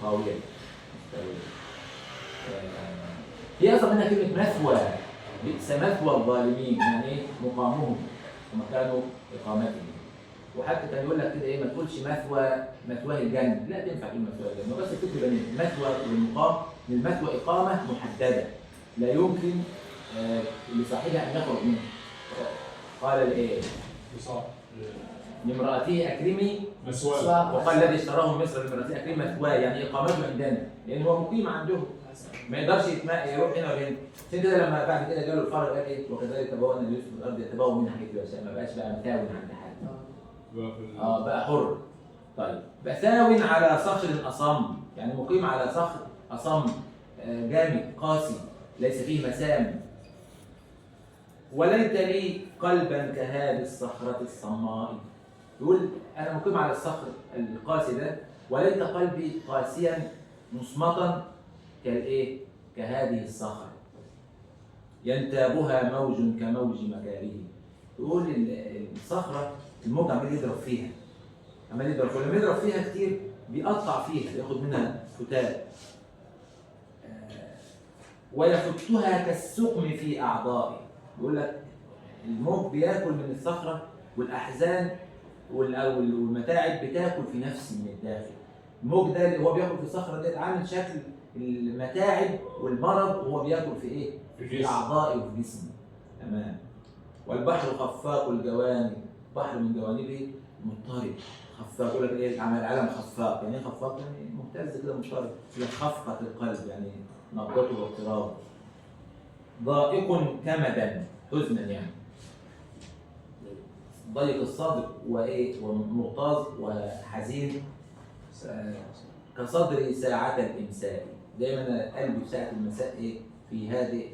خاوية هي أصلا منها كلمة مثوى، بئس مثوى الظالمين، يعني إيه؟ مقامهم ومكانوا إقامتهم. وحتى كان يقول لك كده إيه، ما تقولش مثواه الجنة، لا تنفع تقول مثواه الجنة، بس الفكرة إن المثوى والمقام، من المثوى إقامة محددة لا يمكن لصاحبها أن يخرج منها. قال لإيه؟ لامرأته أكرمي مثواه، وقال الذي اشتراه من مصر لامرأته أكرمي مثواه، يعني إقامته عندنا، لأن هو مقيم عندهم ما يقدرش يروح هنا وهنا. عشان كده لما بعد كده جاله الفرق قال إيه؟ وكذلك تبوأنا ليوسف في الأرض يتبوأ منها حيث يشاء، ما بقاش بقى متاون عند حد. بقى حر. طيب بثاو على صخر أصم، يعني مقيم على صخر أصم جامد قاسي ليس فيه مسام. وليت لي قلبا كهذه الصخرة الصماء، يقول أنا مقيم على الصخر القاسي ده، وليت قلبي قاسيا مصمتا كالإيه؟ كهذه الصخرة ينتابها موج كموج مكاره. يقول الصخرة الموج عمال يضرب فيها، عمال يضرب، ولما يضرب فيها كتير بيقطع فيها، ياخد منها فتات. ويفتها كالسقم في أعضائي، يقول لك الموج بياكل من الصخرة، والأحزان والمتاعب بتاكل في نفسي من الداخل. الموج ده اللي هو بياكل في الصخرة ده عامل شكل المتاعب والمرض، وهو بياكل في إيه؟ في أعضائي وفي جسمي. تمام. والبحر خفاق الجوانب، بحر من جوانبه مضطرب. خفاق يقول لك ايه؟ العالم خفاق، يعني ايه خفاق؟ يعني مهتز كده مضطرب، خفقة القلب، يعني نبضته واضطرابه. ضائق كمدا، حزنا يعني، ضيق الصدر وايه؟ ومغتاظ وحزين، كصدري ساعة الإمساء، دايما قلبي في ساعة المساء ايه؟ في هادئ،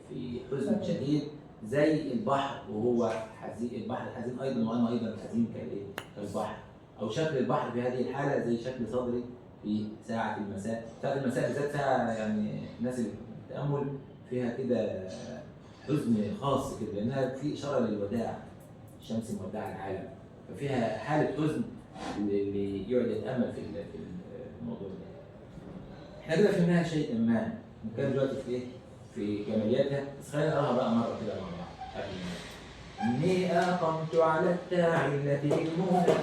في حزن شديد، زي البحر وهو حزين. البحر الحزين ايضا، وانا ايضا حزين كالايه؟ كالبحر. او شكل البحر في هذه الحاله زي شكل صدري في ساعه المساء. ساعه المساء بالذات ساعه يعني الناس اللي التامل فيها كده حزن خاص كده، لانها في اشاره للوداع، الشمس مودعه العالم، ففيها حاله حزن اللي يقعد يتامل في الموضوع ده. احنا كده فهمناها شيئا ما، كان دلوقتي في ايه؟ في جمالياتها، بس خلينا نقراها بقى مره كده مع بعض. إني أقمت على التاع التي بالمهنة